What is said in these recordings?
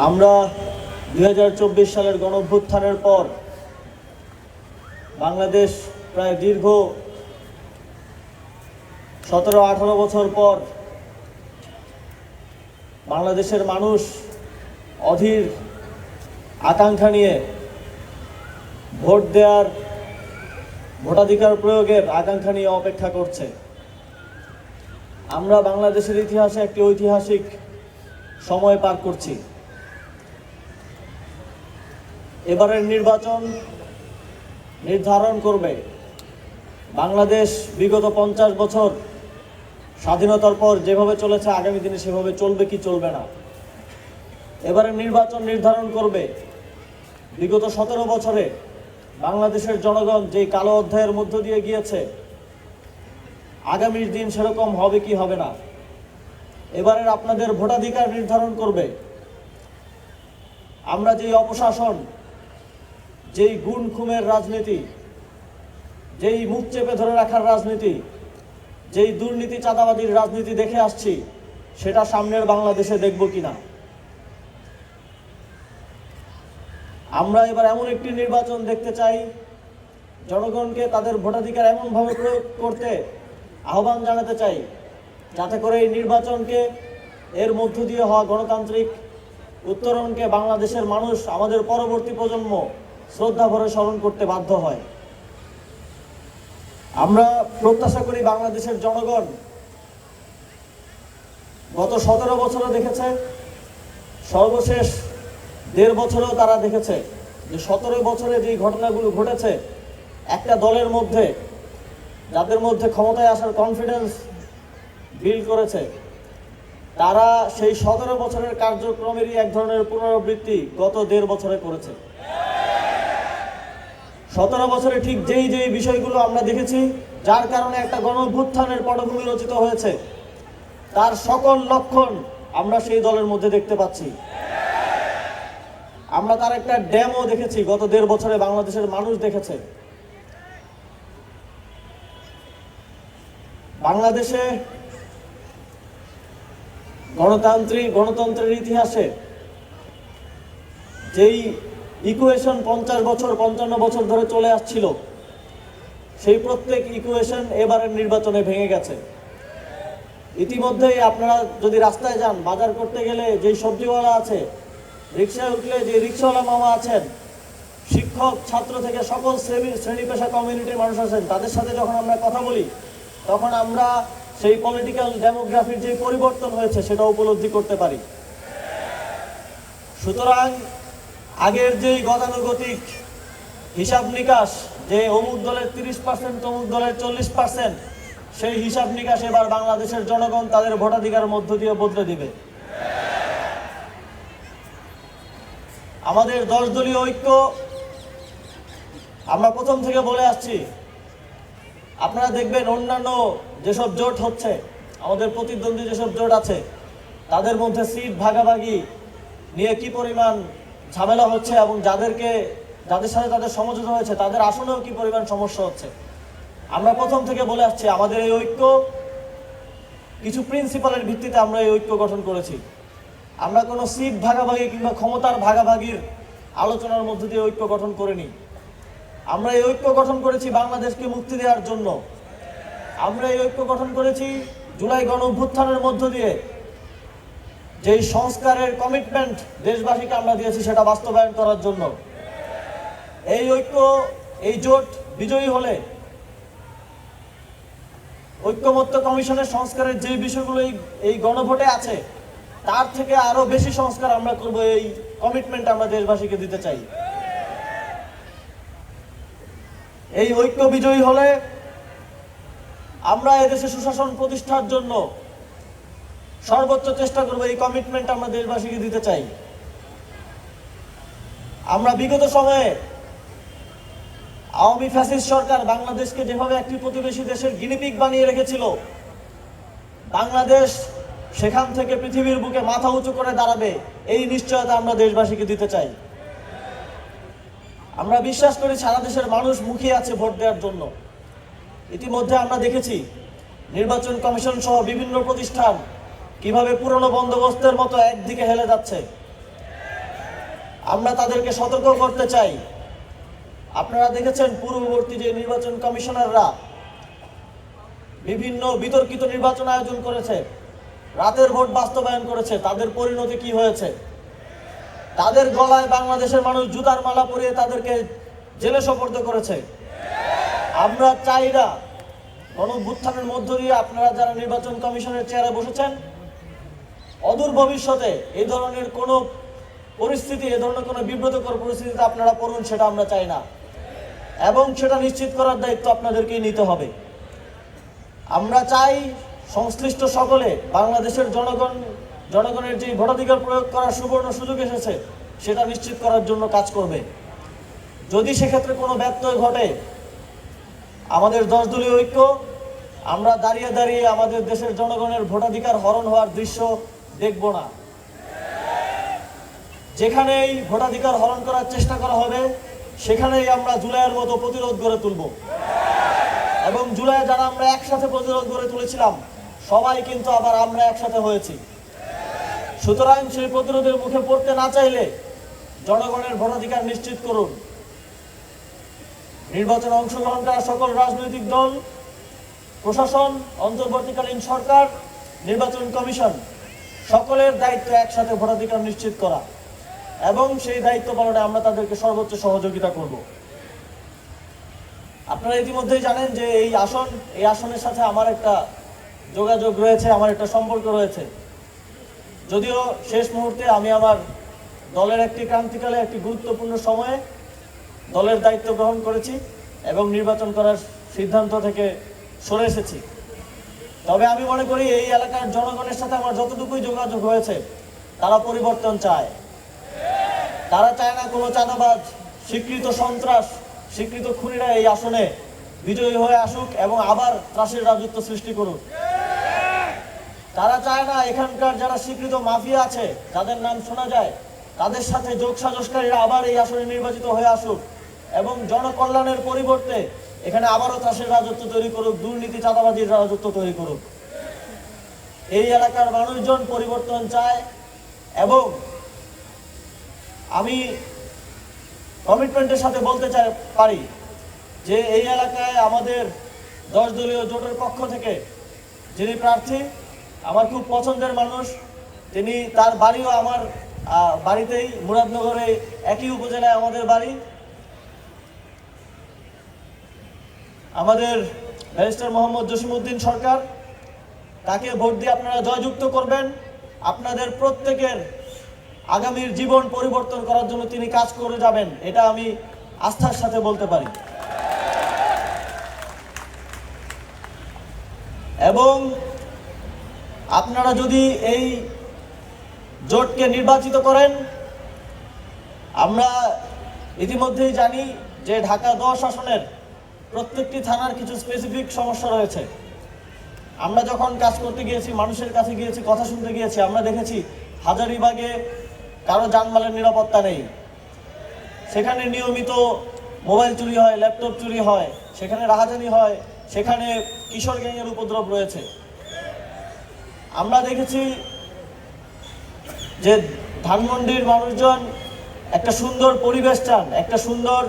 আমরা 2024 সালের গণঅভ্যুত্থানের পর বাংলাদেশ প্রায় দীর্ঘ 17-18 বছর পর বাংলাদেশের মানুষ অধীর আকাঙ্ক্ষা নিয়ে ভোট দেওয়ার ভোটাধিকার প্রয়োগের আকাঙ্ক্ষা নিয়ে অপেক্ষা করছে। আমরা বাংলাদেশের ইতিহাসে একটি ঐতিহাসিক সময় পার করছি। এবারের নির্বাচন নির্ধারণ করবে বাংলাদেশ বিগত 50 বছর স্বাধীনতার পর যেভাবে চলেছে আগামী দিনে সেভাবে চলবে কি চলবে না। এবারের নির্বাচন নির্ধারণ করবে বিগত 17 বছরে বাংলাদেশের জনগণ যেই কালো অধ্যায়ের মধ্য দিয়ে গিয়েছে আগামীর দিন সেরকম হবে কি হবে না। এবারের আপনাদের ভোটাধিকার নির্ধারণ করবে আমরা যেই অপশাসন, যেই গুণ খুমের রাজনীতি, যেই মুখ চেপে ধরে রাখার রাজনীতি, যেই দুর্নীতি চাঁদাবাজির রাজনীতি দেখে আসছি সেটা সামনের বাংলাদেশে দেখব কিনা। আমরা এবার এমন একটি নির্বাচন দেখতে চাই জনগণকে তাদের ভোটাধিকার এমনভাবে প্রয়োগ করতে আহ্বান জানাতে চাই যাতে করে এই নির্বাচনকে এর মধ্য দিয়ে হওয়া গণতান্ত্রিক উত্তরণকে বাংলাদেশের মানুষ, আমাদের পরবর্তী প্রজন্ম শ্রদ্ধা ভরে স্মরণ করতে বাধ্য হয়। আমরা প্রত্যাশা করি বাংলাদেশের জনগণ গত 17 বছরে দেখেছে, সর্বশেষ 1.5 বছরেও তারা দেখেছে যে 17 বছরে যে ঘটনাগুলো ঘটেছে একটা দলের মধ্যে, যাদের মধ্যে ক্ষমতায় আসার কনফিডেন্স বিল্ড করেছে, তারা সেই 17 বছরের কার্যক্রমেরই এক ধরনের পুনরাবৃত্তি গত 1.5 বছরে করেছে। 17 বছরে ঠিক যেই বিষয়গুলো আমরা দেখেছি, যার কারণে একটা গণঅভ্যুত্থানের পটভূমি রচিত হয়েছে, তার সকল লক্ষণ আমরা সেই দলের মধ্যে দেখতে পাচ্ছি। আমরা তার একটা ডেমো দেখেছি গত 1.5 বছরে বাংলাদেশের মানুষ দেখেছে। বাংলাদেশে গণতন্ত্রের ইতিহাসে যেই ইকুয়েশন 50 বছর 55 বছর ধরে চলে আসছিল, সেই প্রত্যেক ইকুয়েশন এবারের নির্বাচনে ভেঙে গেছে। ইতিমধ্যেই আপনারা যদি রাস্তায় যান, বাজার করতে গেলে যেই সবজিওয়ালা আছে, রিক্সায় উঠলে যে রিক্সাওয়ালা মামা আছেন, শিক্ষক ছাত্র থেকে সকল শ্রেণী পেশা কমিউনিটির মানুষ আছেন, তাদের সাথে যখন আমরা কথা বলি তখন আমরা সেই পলিটিক্যাল ডেমোগ্রাফির যে পরিবর্তন হয়েছে সেটা উপলব্ধি করতে পারি। সুতরাং আগের যেই গতানুগতিক হিসাব নিকাশ, যে অমুক দলের 30%, তমুক দলের 40%, সেই হিসাব নিকাশ এবার বাংলাদেশের জনগণ তাদের ভোটাধিকার মধ্য দিয়ে বদলে দিবে। আমাদের 10 দলীয় ঐক্য আমরা প্রথম থেকে বলে আসছি। আপনারা দেখবেন অন্যান্য যেসব জোট হচ্ছে, আমাদের প্রতিদ্বন্দ্বী যেসব জোট আছে, তাদের মধ্যে সিট ভাগাভাগি নিয়ে কি পরিমাণ ঝামেলা হচ্ছে এবং যাদের সাথে তাদের সমঝোতা হয়েছে তাদের আসলেও কি পরিমাণ সমস্যা হচ্ছে। আমরা প্রথম থেকে বলে আসছি আমাদের এই ঐক্য কিছু প্রিন্সিপালের ভিত্তিতে আমরা এই ঐক্য গঠন করেছি। আমরা কোনো সিট ভাগাভাগি কিংবা ক্ষমতার ভাগাভাগির আলোচনার মধ্য দিয়ে ঐক্য গঠন করিনি। আমরা এই ঐক্য গঠন করেছি বাংলাদেশকে মুক্তি দেওয়ার জন্য। আমরা এই ঐক্য গঠন করেছি জুলাই গণঅভ্যুত্থানের মধ্য দিয়ে যেই সংস্কারের কমিটমেন্ট দেশবাসীকে আমরা দিয়েছি সেটা বাস্তবায়ন করার জন্য। এই ঐক্য, এই জোট বিজয়ী হলে ঐক্যমত্য কমিশনের সংস্কারের যে বিষয়গুলো এই গণভোটে আছে তার থেকে আরো বেশি সংস্কার আমরা করব। এই কমিটমেন্ট আমরা দেশবাসীকে দিতে চাই। এই ঐক্য বিজয়ী হলে আমরা এদেশে সুশাসন প্রতিষ্ঠার জন্য সর্বোচ্চ চেষ্টা করব। এই কমিটমেন্ট আমরা দেশবাসীকে দিতে চাই। আমরা বিগত সময়ে আওয়ামী ফ্যাসিস্ট সরকার বাংলাদেশকে যেভাবে একটি প্রতিবেশী দেশের গিনিপিগ বানিয়ে রেখেছিল, বাংলাদেশ সেখান থেকে পৃথিবীর বুকে মাথা উঁচু করে দাঁড়াবে, এই নিশ্চয়তা আমরা দেশবাসীকে দিতে চাই। আমরা বিশ্বাস করি সারা দেশের মানুষ মুখিয়ে আছে ভোট দেওয়ার জন্য। ইতিমধ্যে আমরা দেখেছি নির্বাচন কমিশন সহ বিভিন্ন প্রতিষ্ঠান কিভাবে পুরনো বন্দোবস্তের মতো একদিকে হেলে যাচ্ছে। আমরা তাদেরকে সতর্ক করতে চাই। আপনারা দেখেছেন পূর্ববর্তী যে নির্বাচন কমিশনাররা বিভিন্ন বিতর্কিত নির্বাচন আয়োজন করেছে, রাতের ভোট বাস্তবায়ন করেছে, তাদের পরিণতি কি হয়েছে? তাদের গলায় বাংলাদেশের মানুষ জুতার মালা পরিয়ে তাদেরকে জেলে সোপর্দ করেছে। আমরা চাই না গণঅভ্যুত্থানের মধ্য দিয়ে আপনারা যারা নির্বাচন কমিশনের চেয়ারে বসেছেন, অদূর ভবিষ্যতে এই ধরনের কোনো পরিস্থিতি, এই ধরনের কোনো বিব্রতকর পরিস্থিতিতে আপনারা পড়ুন, সেটা আমরা চাই না। এবং সেটা নিশ্চিত করার দায়িত্ব আপনাদেরকেই নিতে হবে। আমরা চাই সংশ্লিষ্ট সকলে বাংলাদেশের জনগণের যে ভোটাধিকার প্রয়োগ করার সুবর্ণ সুযোগ এসেছে সেটা নিশ্চিত করার জন্য কাজ করবে। যদি সেক্ষেত্রে কোনো ব্যত্যয় ঘটে, আমাদের 10 দলীয় ঐক্য আমরা দাঁড়িয়ে দাঁড়িয়ে আমাদের দেশের জনগণের ভোটাধিকার হরণ হওয়ার দৃশ্য দেখব না। যেখানেই ভোটাধিকার হরণ করার চেষ্টা করা হবে সেখানেই আমরা জুলাইয়ের মতো প্রতিরোধ গড়ে তুলব। এবং জুলাই যারা আমরা একসাথে প্রতিরোধ গড়ে তুলেছিলাম সবাই কিন্তু আবার আমরা একসাথে হয়েছি। সুতরাং সেই প্রতিরোধের মুখে পড়তে না চাইলে জনগণের ভোটাধিকার নিশ্চিত করুন। নির্বাচনে অংশগ্রহণ করা সকল রাজনৈতিক দল, প্রশাসন, অন্তর্বর্তীকালীন সরকার, নির্বাচন কমিশন সকলের দায়িত্ব একসাথে ভোটাধিকার নিশ্চিত করা এবং সেই দায়িত্ব পালনে আমরা তাদেরকে সর্বোচ্চ সহযোগিতা করব। আপনারা ইতিমধ্যেই জানেন যে এই আসনের সাথে আমার একটা যোগাযোগ রয়েছে, আমার একটা সম্পর্ক রয়েছে। যদিও শেষ মুহূর্তে আমি আমার দলের একটি ক্রান্তিকালে একটি গুরুত্বপূর্ণ সময়ে দলের দায়িত্ব গ্রহণ করেছি এবং নির্বাচন করার সিদ্ধান্ত থেকে সরে এসেছি। তবে আমি মনে করি এই এলাকার জনগণের সাথে আমার যতটুকুই যোগাযোগ হয়েছে তারা পরিবর্তন চায়। তারা চায় না কোনো চাঁদাবাজ, স্বীকৃত সন্ত্রাস, স্বীকৃত খুনিরা এই আসনে বিজয়ী হয়ে আসুক এবং আবার ত্রাসের রাজত্ব সৃষ্টি করুক। তারা চায় না এখানকার যারা স্বীকৃত মাফিয়া আছে, যাদের নাম শোনা যায়, তাদের সাথে যোগসাজশকারীরা আবার এই আসনে নির্বাচিত হয়ে আসুক এবং জনকল্যাণের পরিবর্তে এখানে আবারও ত্রাসের রাজত্ব তৈরি করুক, দুর্নীতি চাঁদাবাজির রাজত্ব তৈরি করুক। এই এলাকার মানুষজন পরিবর্তন চায় এবং আমি কমিটমেন্টের সাথে বলতে পারি যে এই এলাকায় আমাদের 10 দলীয় জোটের পক্ষ থেকে যিনি প্রার্থী, আমার খুব পছন্দের মানুষ, তিনি, তার বাড়িও আমার বাড়িতেই, মুরাদনগরে, একই উপজেলায় আমাদের বাড়ি। আমাদের ব্যারিস্টার মোহাম্মদ জসিমউদ্দিন সরকার, তাকে ভোট দিয়ে আপনারা জয়যুক্ত করবেন। আপনাদের প্রত্যেকের আগামীর জীবন পরিবর্তন করার জন্য তিনি কাজ করে যাবেন, এটা আমি আস্থার সাথে বলতে পারি। এবং আপনারা যদি এই জোটকে নির্বাচিত করেন, আমরা ইতিমধ্যেই জানি যে ঢাকা 10 আসনের প্রত্যেকটি থানার কিছু স্পেসিফিক সমস্যা রয়েছে। আমরা যখন কাজ করতে গিয়েছি, মানুষের কাছে গিয়েছি, কথা শুনতে গিয়েছি, আমরা দেখেছি হাজারীবাগে কারো জানমালের নিরাপত্তা নেই। সেখানে নিয়মিত মোবাইল চুরি হয়, ল্যাপটপ চুরি হয়, সেখানে রাহাজানি হয়, সেখানে কিশোর গ্যাংয়ের উপদ্রব রয়েছে। আমরা দেখেছি যে ধানমন্ডির মানুষজন একটা সুন্দর পরিবেশ চান, একটা সুন্দর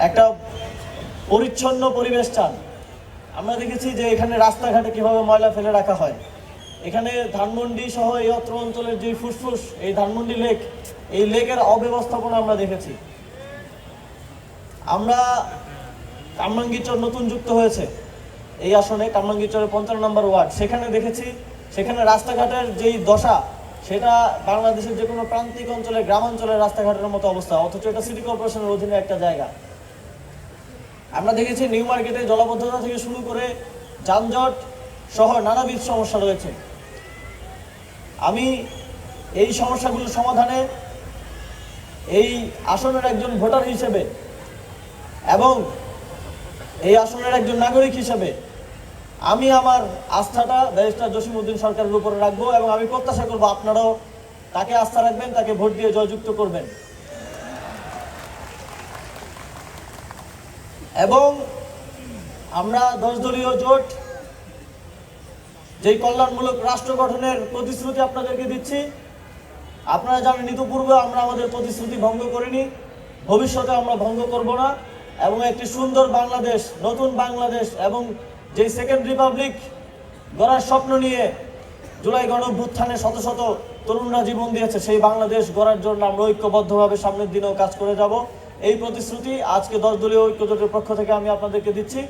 একটা পরিচ্ছন্ন পরিবেশ চান। আমরা দেখেছি যে এখানে রাস্তাঘাটে কিভাবে ময়লা ফেলে রাখা হয়। এখানে ধানমন্ডি সহ এই অত্র অঞ্চলের যে ফুসফুস, এই ধানমন্ডি লেক, এই লেকের অব্যবস্থাপনা আমরা দেখেছি। আমরা কামরাঙ্গীরচর নতুন যুক্ত হয়েছে এই আসনে, কামরাঙ্গীরচরের 55 নম্বর ওয়ার্ড, সেখানে দেখেছি সেখানে রাস্তাঘাটের যেই দশা সেটা বাংলাদেশের যে কোনো প্রান্তিক অঞ্চলে, গ্রামাঞ্চলের রাস্তাঘাটের মতো অবস্থা, অথচ এটা সিটি কর্পোরেশনের অধীনে একটা জায়গা। আমরা দেখেছি নিউ মার্কেটে জলাবদ্ধতা থেকে শুরু করে যানজট সহ নানাবিধ সমস্যা রয়েছে। আমি এই সমস্যাগুলো সমাধানে এই আসনের একজন ভোটার হিসেবে এবং এই আসনের একজন নাগরিক হিসেবে আমি আমার আস্থাটা ব্যারিস্টার জসিমউদ্দিন সরকারের উপরে রাখবো এবং আমি প্রত্যাশা করবো আপনারাও তাকে আস্থা রাখবেন, তাকে ভোট দিয়ে জয়যুক্ত করবেন। এবং আমরা 10 দলীয় জোট যেই কল্যাণমূলক রাষ্ট্র গঠনের প্রতিশ্রুতি আপনাদেরকে দিচ্ছি, আপনারা জানেন ইতিপূর্বে আমরা আমাদের প্রতিশ্রুতি ভঙ্গ করিনি, ভবিষ্যতে আমরা ভঙ্গ করব না এবং একটি সুন্দর বাংলাদেশ, নতুন বাংলাদেশ এবং যে সেকেন্ড রিপাবলিক গড়ার স্বপ্ন নিয়ে জুলাই গণঅভ্যুত্থানে শত শত তরুণরা জীবন দিয়েছে, সেই বাংলাদেশ গড়ার জন্য আমরা ঐক্যবদ্ধভাবে সামনের দিনেও কাজ করে যাব। এই প্রতিশ্রুতি আজকে 10 দলীয় ঐক্য জোটের পক্ষ থেকে আমি আপনাদেরকে দিচ্ছি।